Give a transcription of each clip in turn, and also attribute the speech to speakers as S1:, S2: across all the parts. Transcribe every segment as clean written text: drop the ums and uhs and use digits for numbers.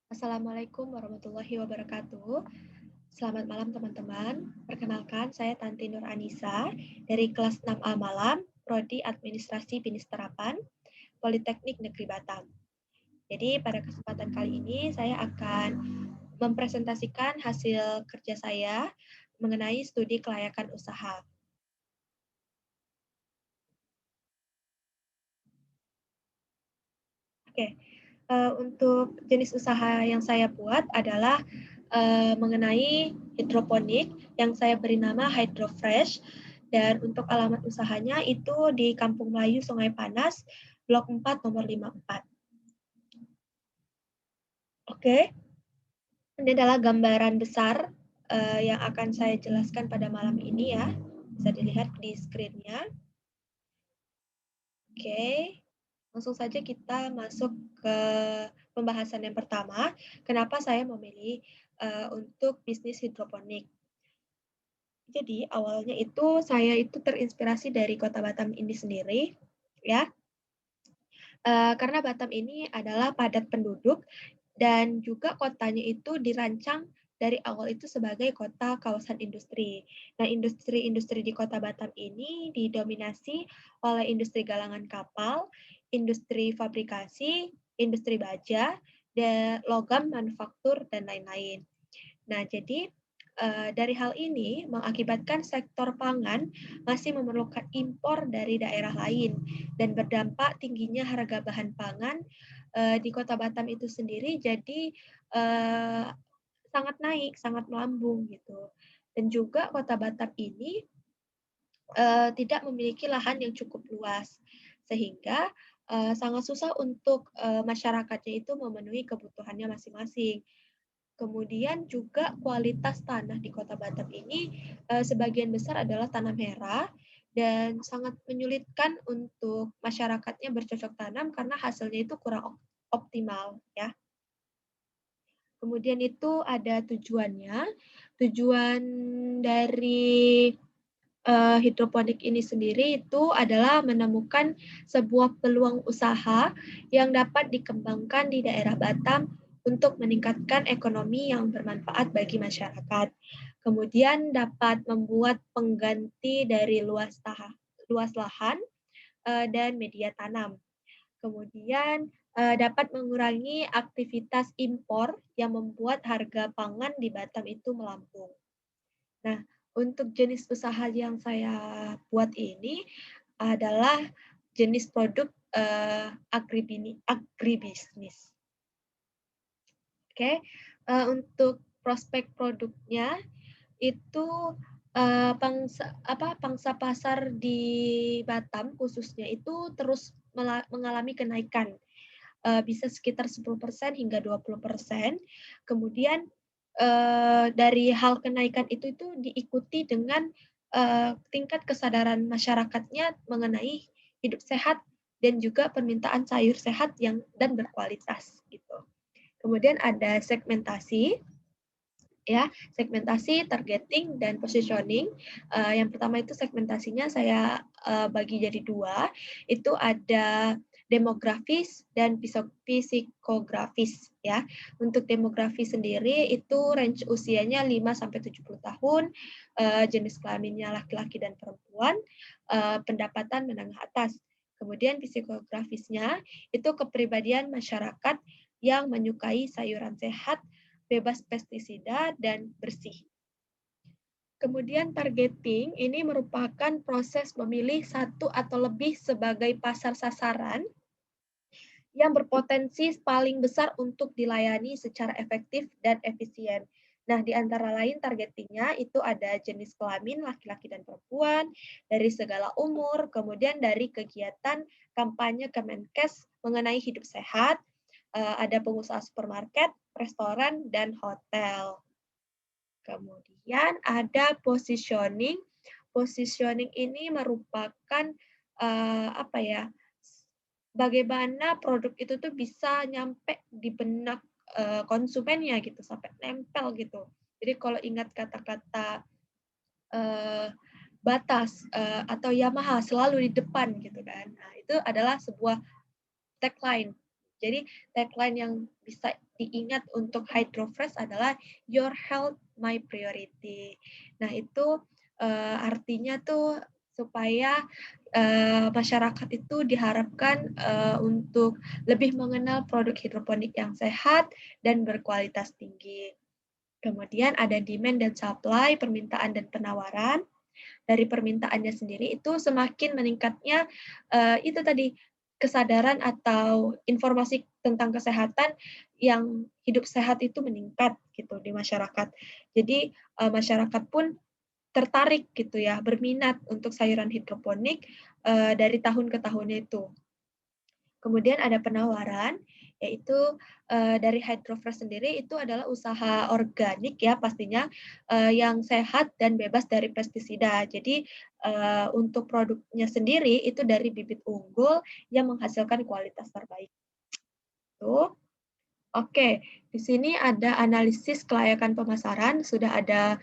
S1: Assalamualaikum warahmatullahi wabarakatuh. Selamat malam teman-teman. Perkenalkan, saya Tanti Nur Anissa dari kelas 6 A Malam, Prodi Administrasi Binus Terapan, Politeknik Negeri Batam. Jadi pada kesempatan kali ini saya akan mempresentasikan hasil kerja saya mengenai studi kelayakan usaha. Oke, untuk jenis usaha yang saya buat adalah mengenai hidroponik yang saya beri nama Hydrofresh, dan untuk alamat usahanya itu di Kampung Melayu Sungai Panas, Blok 4 nomor 54. Oke, ini adalah gambaran besar yang akan saya jelaskan pada malam ini ya. Bisa dilihat di screen-nya. Oke, langsung saja kita masuk ke pembahasan yang pertama. Kenapa saya memilih untuk bisnis hidroponik? Jadi awalnya itu saya itu terinspirasi dari Kota Batam ini sendiri, ya. Karena Batam ini adalah padat penduduk dan juga kotanya itu dirancang dari awal itu sebagai kota kawasan industri. Nah, industri-industri di Kota Batam ini didominasi oleh industri galangan kapal, industri fabrikasi, industri baja, dan logam manufaktur dan lain-lain. Nah, jadi dari hal ini mengakibatkan sektor pangan masih memerlukan impor dari daerah lain dan berdampak tingginya harga bahan pangan di Kota Batam itu sendiri jadi sangat naik, sangat melambung gitu. Dan juga Kota Batam ini tidak memiliki lahan yang cukup luas sehingga sangat susah untuk masyarakatnya itu memenuhi kebutuhannya masing-masing. Kemudian juga kualitas tanah di Kota Batam ini sebagian besar adalah tanah merah dan sangat menyulitkan untuk masyarakatnya bercocok tanam karena hasilnya itu kurang optimal ya. Kemudian itu ada tujuannya. Tujuan dari hidroponik ini sendiri itu adalah menemukan sebuah peluang usaha yang dapat dikembangkan di daerah Batam untuk meningkatkan ekonomi yang bermanfaat bagi masyarakat. Kemudian dapat membuat pengganti dari luas lahan dan media tanam. Kemudian dapat mengurangi aktivitas impor yang membuat harga pangan di Batam itu melambung. Nah, untuk jenis usaha yang saya buat ini adalah jenis produk agribisnis. Oke, untuk prospek produknya itu pangsa pasar di Batam khususnya itu terus mengalami kenaikan, bisa sekitar 10% hingga 20%. Kemudian dari hal kenaikan itu diikuti dengan tingkat kesadaran masyarakatnya mengenai hidup sehat dan juga permintaan sayur sehat dan berkualitas gitu. Kemudian ada segmentasi ya, segmentasi, targeting, dan positioning. Yang pertama itu segmentasinya saya bagi jadi dua, itu ada demografis dan psikografis ya. Untuk demografi sendiri itu range usianya 5 sampai 70 tahun, jenis kelaminnya laki-laki dan perempuan, pendapatan menengah atas. Kemudian psikografisnya itu kepribadian masyarakat yang menyukai sayuran sehat, bebas pestisida, dan bersih. Kemudian targeting ini merupakan proses memilih satu atau lebih sebagai pasar sasaran yang berpotensi paling besar untuk dilayani secara efektif dan efisien. Nah, di antara lain targetingnya itu ada jenis kelamin laki-laki dan perempuan, dari segala umur, kemudian dari kegiatan kampanye Kemenkes mengenai hidup sehat, ada pengusaha supermarket, restoran, dan hotel. Kemudian ada positioning. Positioning ini merupakan bagaimana produk itu tuh bisa nyampe di benak konsumennya gitu sampai nempel gitu. Jadi kalau ingat kata-kata batas atau Yamaha selalu di depan gitu kan. Nah, itu adalah sebuah tagline Jadi tagline yang bisa diingat untuk HydroFresh adalah Your Health My Priority. Nah, itu artinya tuh supaya masyarakat itu diharapkan untuk lebih mengenal produk hidroponik yang sehat dan berkualitas tinggi. Kemudian ada demand dan supply, permintaan dan penawaran. Dari permintaannya sendiri itu semakin meningkatnya itu tadi kesadaran atau informasi tentang kesehatan yang hidup sehat itu meningkat gitu di masyarakat. Jadi masyarakat pun tertarik gitu ya, berminat untuk sayuran hidroponik dari tahun ke tahunnya itu. Kemudian ada penawaran, yaitu dari HydroFresh sendiri itu adalah usaha organik ya pastinya yang sehat dan bebas dari pestisida. Jadi untuk produknya sendiri itu dari bibit unggul yang menghasilkan kualitas terbaik. Tuh. Oke, di sini ada analisis kelayakan pemasaran, sudah ada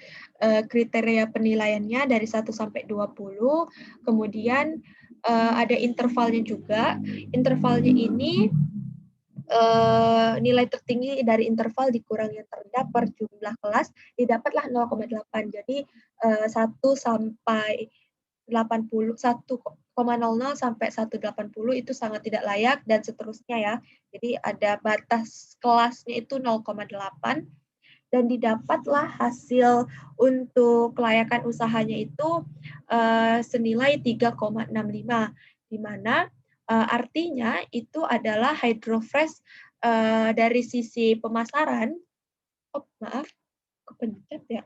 S1: kriteria penilaiannya dari 1 sampai 20, kemudian ada intervalnya juga. Intervalnya ini nilai tertinggi dari interval dikurang yang terendah per jumlah kelas didapatlah 0,8. Jadi 1 sampai 80, 1,00 sampai 1,80 itu sangat tidak layak dan seterusnya ya. Jadi ada batas kelasnya itu 0,8 dan didapatlah hasil untuk kelayakan usahanya itu senilai 3,65, di mana artinya itu adalah HydroFresh dari sisi pemasaran. Oh, maaf, kepencet ya.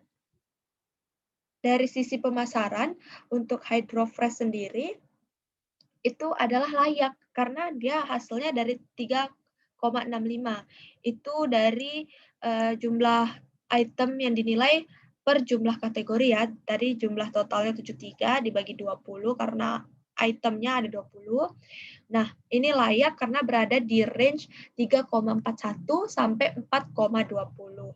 S1: Dari sisi pemasaran untuk HydroFresh sendiri itu adalah layak karena dia hasilnya dari 3,65. Itu dari jumlah item yang dinilai per jumlah kategori ya. Dari jumlah totalnya 73 dibagi 20 karena itemnya ada 20. Nah, ini layak karena berada di range 3,41 sampai 4,20.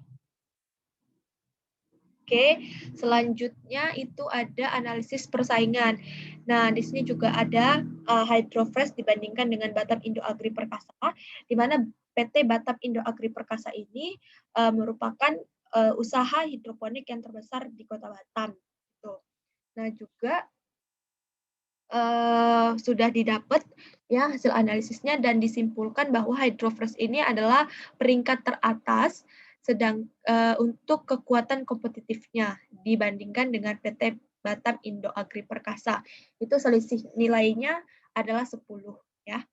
S1: Oke, selanjutnya itu ada analisis persaingan. Nah, di sini juga ada HydroFresh dibandingkan dengan Batam Indo Agri Perkasa, di mana PT Batam Indo Agri Perkasa ini merupakan usaha hidroponik yang terbesar di Kota Batam. Gitu. Nah, juga sudah didapat ya hasil analisisnya dan disimpulkan bahwa HydroFresh ini adalah peringkat teratas sedang untuk kekuatan kompetitifnya dibandingkan dengan PT Batam Indo Agri Perkasa. Itu selisih nilainya adalah 10 ya.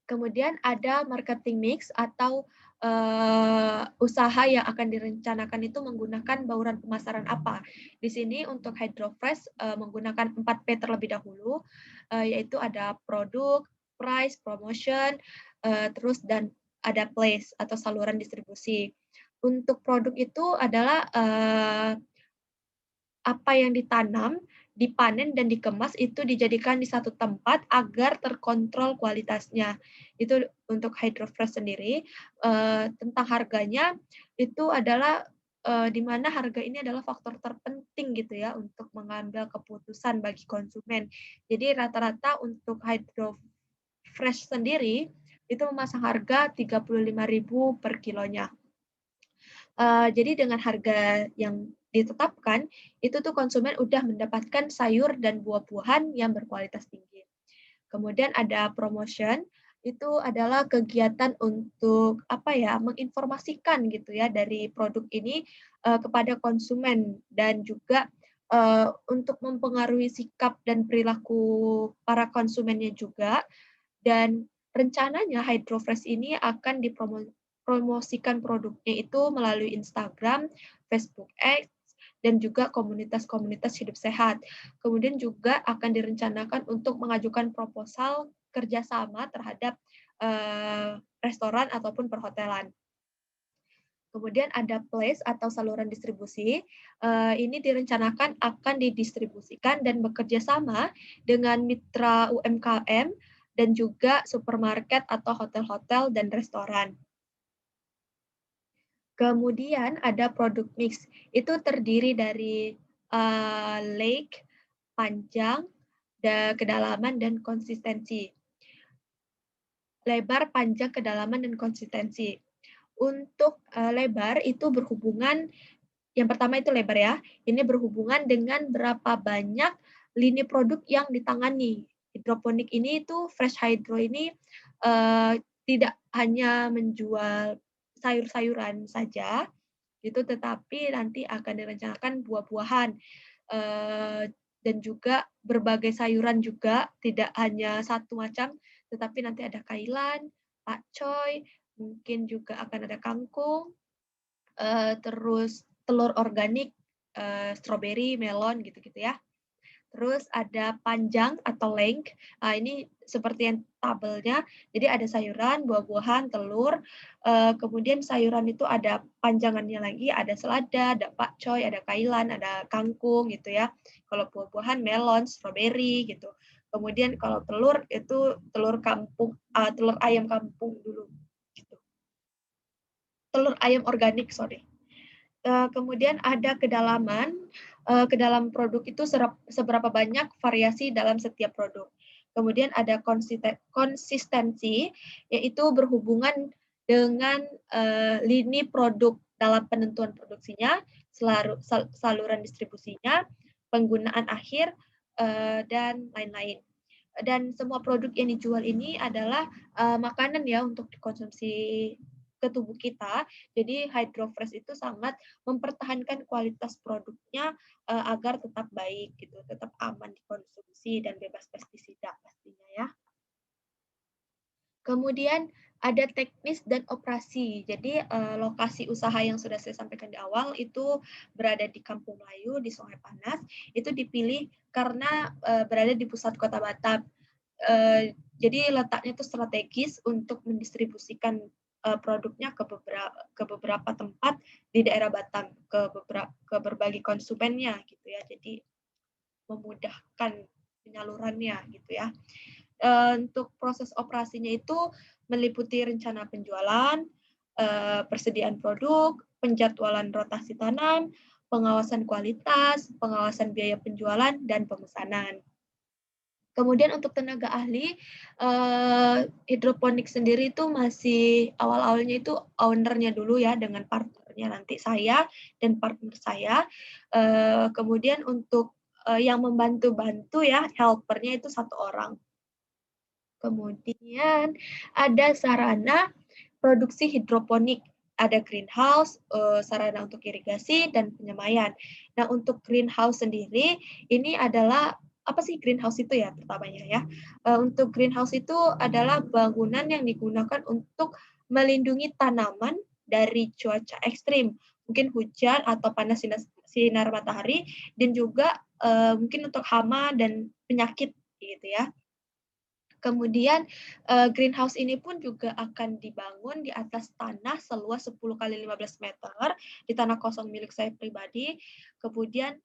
S1: Kemudian ada marketing mix atau usaha yang akan direncanakan itu menggunakan bauran pemasaran apa. Di sini untuk HydroFresh menggunakan 4P terlebih dahulu, yaitu ada produk, price, promotion, terus dan ada place atau saluran distribusi. Untuk produk itu adalah apa yang ditanam, dipanen dan dikemas itu dijadikan di satu tempat agar terkontrol kualitasnya. Itu untuk HydroFresh sendiri. Tentang harganya itu adalah di mana harga ini adalah faktor terpenting gitu ya untuk mengambil keputusan bagi konsumen. Jadi rata-rata untuk HydroFresh sendiri itu memasang harga 35.000 per kilonya. Jadi dengan harga yang ditetapkan, itu tuh konsumen udah mendapatkan sayur dan buah-buahan yang berkualitas tinggi. Kemudian ada promotion, itu adalah kegiatan untuk apa ya, menginformasikan gitu ya dari produk ini kepada konsumen dan juga untuk mempengaruhi sikap dan perilaku para konsumennya juga. Dan rencananya HydroFresh ini akan dipromosikan produknya itu melalui Instagram, Facebook Ads, dan juga komunitas-komunitas hidup sehat. Kemudian juga akan direncanakan untuk mengajukan proposal kerjasama terhadap restoran ataupun perhotelan. Kemudian ada place atau saluran distribusi. Ini direncanakan akan didistribusikan dan bekerja sama dengan mitra UMKM dan juga supermarket atau hotel-hotel dan restoran. Kemudian ada produk mix. Itu terdiri dari lake, panjang, kedalaman, dan konsistensi. lebar, panjang, kedalaman, dan konsistensi. Untuk lebar itu berhubungan, yang pertama itu lebar ya, ini berhubungan dengan berapa banyak lini produk yang ditangani. Hidroponik ini itu fresh hydro ini tidak hanya menjual sayur-sayuran saja, gitu, tetapi nanti akan direncanakan buah-buahan dan juga berbagai sayuran juga, tidak hanya satu macam, tetapi nanti ada kailan, pakcoy, mungkin juga akan ada kangkung, terus telur organik, stroberi, melon, gitu-gitu ya. Terus ada panjang atau length. Nah, ini seperti yang tabelnya. Jadi ada sayuran, buah-buahan, telur. Kemudian sayuran itu ada panjangannya lagi, ada selada, ada pakcoy, ada kailan, ada kangkung gitu ya. Kalau buah-buahan melon, stroberi gitu. Kemudian kalau telur itu telur kampung, telur ayam kampung dulu gitu. Telur ayam organik, sorry. Kemudian ada kedalaman, ke dalam produk itu seberapa banyak variasi dalam setiap produk. Kemudian ada konsistensi, yaitu berhubungan dengan lini produk dalam penentuan produksinya, saluran distribusinya, penggunaan akhir, dan lain-lain. Dan semua produk yang dijual ini adalah makanan ya untuk dikonsumsi ke tubuh kita. Jadi Hydrofresh itu sangat mempertahankan kualitas produknya agar tetap baik gitu, tetap aman dikonsumsi dan bebas pestisida pastinya ya. Kemudian ada teknis dan operasi. Jadi lokasi usaha yang sudah saya sampaikan di awal itu berada di Kampung Melayu di Sungai Panas. Itu dipilih karena berada di pusat kota Batam. Jadi letaknya itu strategis untuk mendistribusikan produknya ke beberapa tempat di daerah Batam, ke berbagai konsumennya gitu ya. Jadi memudahkan penyalurannya gitu ya. Untuk proses operasinya itu meliputi rencana penjualan, persediaan produk, penjadwalan rotasi tanam, pengawasan kualitas, pengawasan biaya penjualan, dan pemesanan. Kemudian untuk tenaga ahli, hidroponik sendiri itu masih awal-awalnya itu owner-nya dulu ya dengan partnernya nanti saya dan partner saya. Kemudian untuk yang membantu-bantu ya, helper-nya itu 1 orang. Kemudian ada sarana produksi hidroponik, ada greenhouse, sarana untuk irigasi dan penyemaian. Nah, untuk greenhouse sendiri ini adalah apa sih greenhouse itu ya pertamanya ya. Untuk greenhouse itu adalah bangunan yang digunakan untuk melindungi tanaman dari cuaca ekstrim, mungkin hujan atau panas sinar matahari, dan juga mungkin untuk hama dan penyakit gitu ya. Kemudian greenhouse ini pun juga akan dibangun di atas tanah seluas 10 kali 15 meter di tanah kosong milik saya pribadi. Kemudian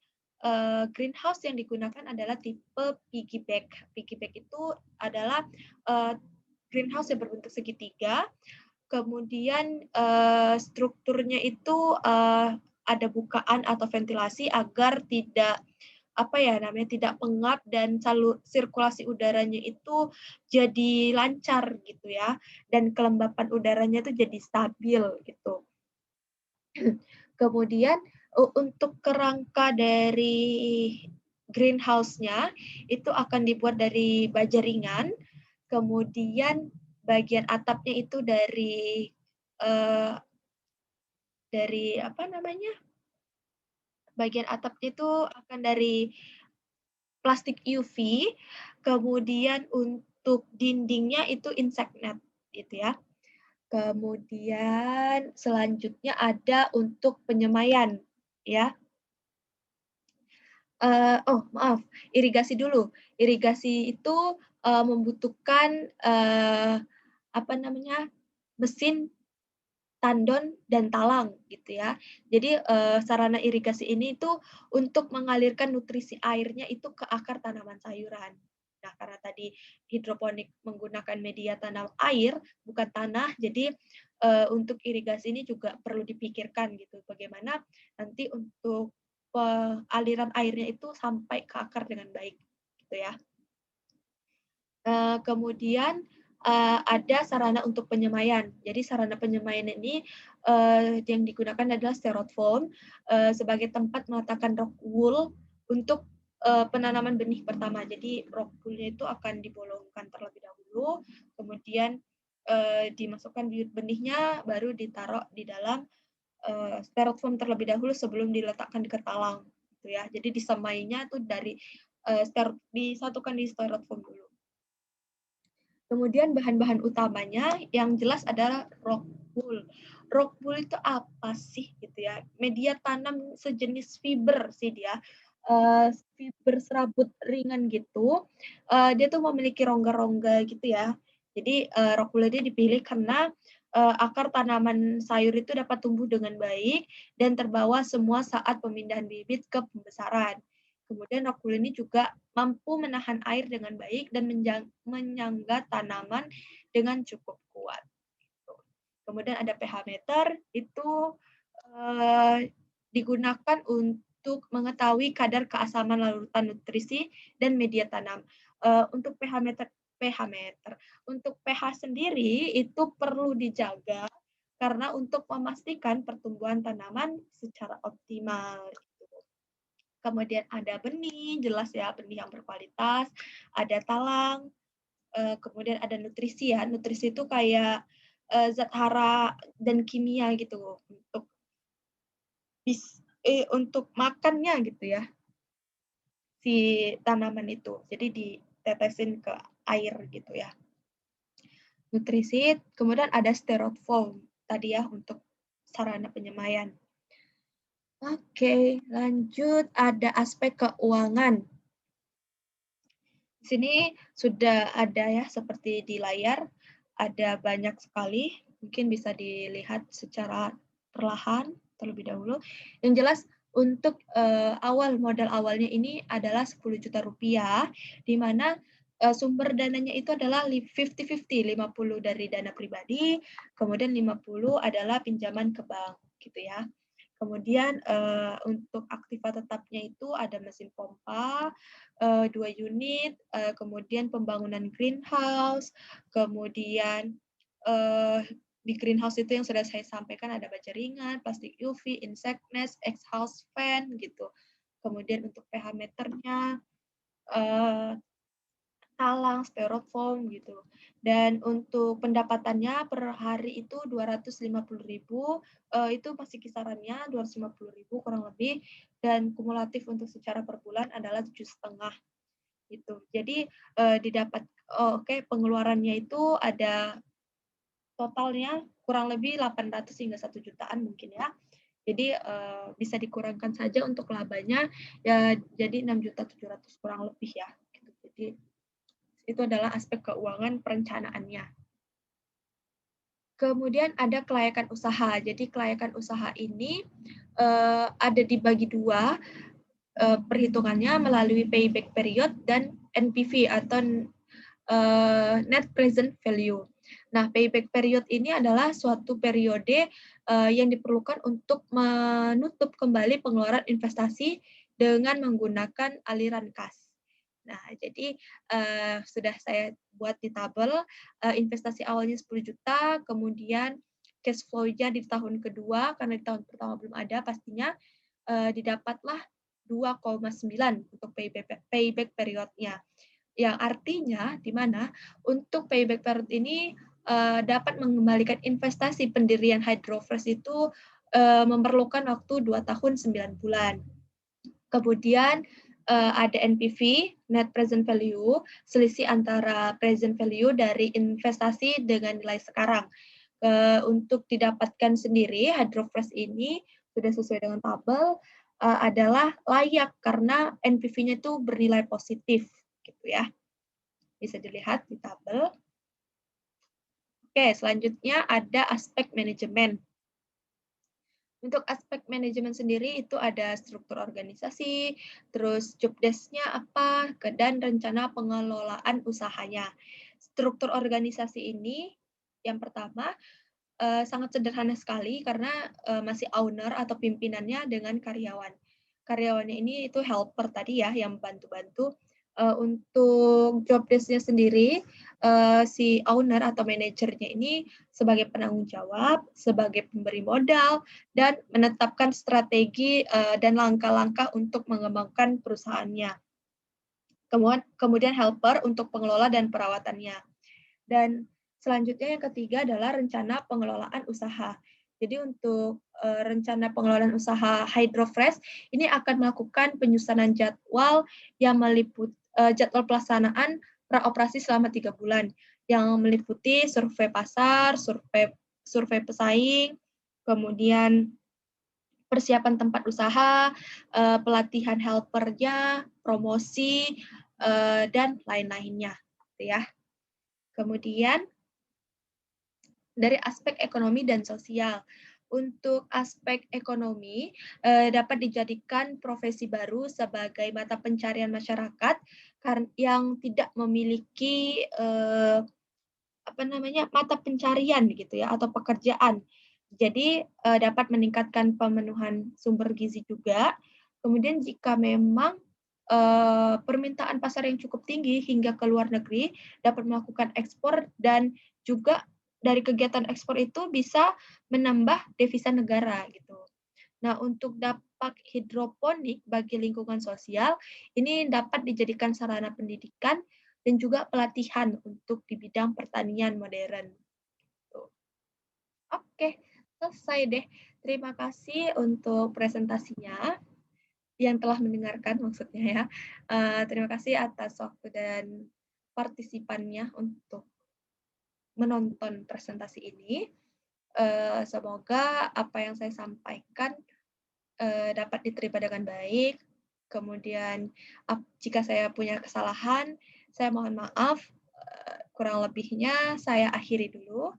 S1: greenhouse yang digunakan adalah tipe piggyback. Piggyback itu adalah greenhouse yang berbentuk segitiga. Kemudian strukturnya itu ada bukaan atau ventilasi agar tidak tidak pengap dan sirkulasi udaranya itu jadi lancar gitu ya, dan kelembapan udaranya itu jadi stabil gitu. Kemudian untuk kerangka dari greenhouse-nya itu akan dibuat dari baja ringan, kemudian bagian atapnya itu dari apa namanya? Bagian atapnya itu akan dari plastik UV, kemudian untuk dindingnya itu insect net gitu ya. Kemudian selanjutnya ada untuk penyemaian ya. Oh maaf, irigasi dulu. Irigasi itu membutuhkan mesin tandon dan talang gitu ya. Jadi sarana irigasi ini itu untuk mengalirkan nutrisi airnya itu ke akar tanaman sayuran. Nah, karena tadi hidroponik menggunakan media tanam air bukan tanah, jadi untuk irigasi ini juga perlu dipikirkan gitu. Bagaimana nanti untuk aliran airnya itu sampai ke akar dengan baik gitu ya. Kemudian ada sarana untuk penyemaian. Jadi sarana penyemaian ini yang digunakan adalah styrofoam sebagai tempat meletakkan rock wool untuk penanaman benih pertama. Jadi rock wool-nya itu akan dibolongkan terlebih dahulu, kemudian dimasukkan bibit benihnya, baru ditaruh di dalam styrofoam terlebih dahulu sebelum diletakkan ke talang. Gitu ya. Jadi disemainya itu dari disatukan di styrofoam dulu. Kemudian bahan-bahan utamanya yang jelas adalah rock wool. Rock wool itu apa sih gitu ya? Media tanam sejenis fiber sih dia. Fiber serabut ringan gitu. Dia tuh memiliki rongga-rongga gitu ya. Jadi rock wool ini dipilih karena akar tanaman sayur itu dapat tumbuh dengan baik dan terbawa semua saat pemindahan bibit ke pembesaran. Kemudian rock wool ini juga mampu menahan air dengan baik dan menyangga tanaman dengan cukup kuat. Kemudian ada pH meter, itu digunakan untuk mengetahui kadar keasaman larutan nutrisi dan media tanam. Untuk untuk pH sendiri itu perlu dijaga karena untuk memastikan pertumbuhan tanaman secara optimal. Kemudian ada benih, jelas ya, benih yang berkualitas, ada talang, kemudian ada nutrisi ya. Nutrisi itu kayak zat hara dan kimia gitu untuk makannya gitu ya, si tanaman itu. Jadi ditetesin ke air gitu ya. Nutrisi, kemudian ada styrofoam tadi ya untuk sarana penyemaian. Oke, lanjut ada aspek keuangan. Di sini sudah ada ya seperti di layar, ada banyak sekali, mungkin bisa dilihat secara perlahan terlebih dahulu. Yang jelas untuk modal awalnya ini adalah 10 juta rupiah, di mana sumber dananya itu adalah 50-50, 50 dari dana pribadi, kemudian 50 adalah pinjaman ke bank gitu ya. Kemudian untuk aktiva tetapnya itu ada mesin pompa, 2 unit, kemudian pembangunan greenhouse, kemudian di greenhouse itu yang sudah saya sampaikan ada baja ringan, plastik UV, insect nest, exhaust fan gitu. Kemudian untuk pH meternya, talang, styrofoam gitu. Dan untuk pendapatannya per hari itu 250.000, itu masih kisarannya 250.000 kurang lebih, dan kumulatif untuk secara per bulan adalah 7,5 gitu. Jadi pengeluarannya itu ada totalnya kurang lebih 800 hingga 1 jutaan mungkin ya. Jadi bisa dikurangkan saja untuk labanya ya, jadi 6.700.000 kurang lebih ya gitu. Jadi itu adalah aspek keuangan perencanaannya. Kemudian ada kelayakan usaha. Jadi kelayakan usaha ini ada dibagi dua perhitungannya melalui payback period dan NPV atau net present value. Nah, payback period ini adalah suatu periode yang diperlukan untuk menutup kembali pengeluaran investasi dengan menggunakan aliran kas. Nah, jadi sudah saya buat di tabel, investasi awalnya 10 juta, kemudian cash flow-nya di tahun kedua, karena di tahun pertama belum ada pastinya, didapatlah 2,9 untuk payback period-nya. Yang artinya di mana untuk payback period ini dapat mengembalikan investasi pendirian Hydrofresh itu memerlukan waktu 2 tahun 9 bulan. Kemudian ada NPV, net present value, selisih antara present value dari investasi dengan nilai sekarang. Untuk didapatkan sendiri, Hydrofresh ini sudah sesuai dengan tabel, adalah layak karena NPV-nya itu bernilai positif, gitu ya. Bisa dilihat di tabel. Oke, selanjutnya ada aspek manajemen. Untuk aspek manajemen sendiri itu ada struktur organisasi, terus job desk-nya apa, dan rencana pengelolaan usahanya. Struktur organisasi ini yang pertama sangat sederhana sekali karena masih owner atau pimpinannya dengan karyawan. Karyawannya ini itu helper tadi ya yang bantu-bantu. Untuk job desk-nya sendiri, si owner atau manajernya ini sebagai penanggung jawab, sebagai pemberi modal, dan menetapkan strategi dan langkah-langkah untuk mengembangkan perusahaannya. Kemudian helper untuk pengelola dan perawatannya. Dan selanjutnya yang ketiga adalah rencana pengelolaan usaha. Jadi untuk rencana pengelolaan usaha Hydrofresh ini akan melakukan penyusunan jadwal yang meliputi jadwal pelaksanaan praoperasi selama 3 bulan yang meliputi survei pasar, survei pesaing, kemudian persiapan tempat usaha, pelatihan helpernya, promosi, dan lain-lainnya. Gitu ya. Kemudian dari aspek ekonomi dan sosial. Untuk aspek ekonomi, dapat dijadikan profesi baru sebagai mata pencarian masyarakat yang tidak memiliki mata pencarian gitu ya atau pekerjaan. Jadi dapat meningkatkan pemenuhan sumber gizi juga. Kemudian jika memang permintaan pasar yang cukup tinggi hingga ke luar negeri, dapat melakukan ekspor dan juga dari kegiatan ekspor itu bisa menambah devisa negara gitu. Nah, untuk dampak hidroponik bagi lingkungan sosial, ini dapat dijadikan sarana pendidikan dan juga pelatihan untuk di bidang pertanian modern. Oke, selesai deh. Terima kasih untuk presentasinya yang telah mendengarkan maksudnya ya. Terima kasih atas waktu dan partisipannya untuk menonton presentasi ini. Semoga apa yang saya sampaikan dapat diterima dengan baik. Kemudian jika saya punya kesalahan, saya mohon maaf. Kurang lebihnya saya akhiri dulu.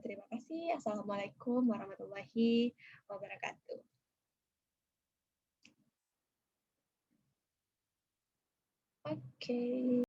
S1: Terima kasih. Assalamualaikum warahmatullahi wabarakatuh. Oke.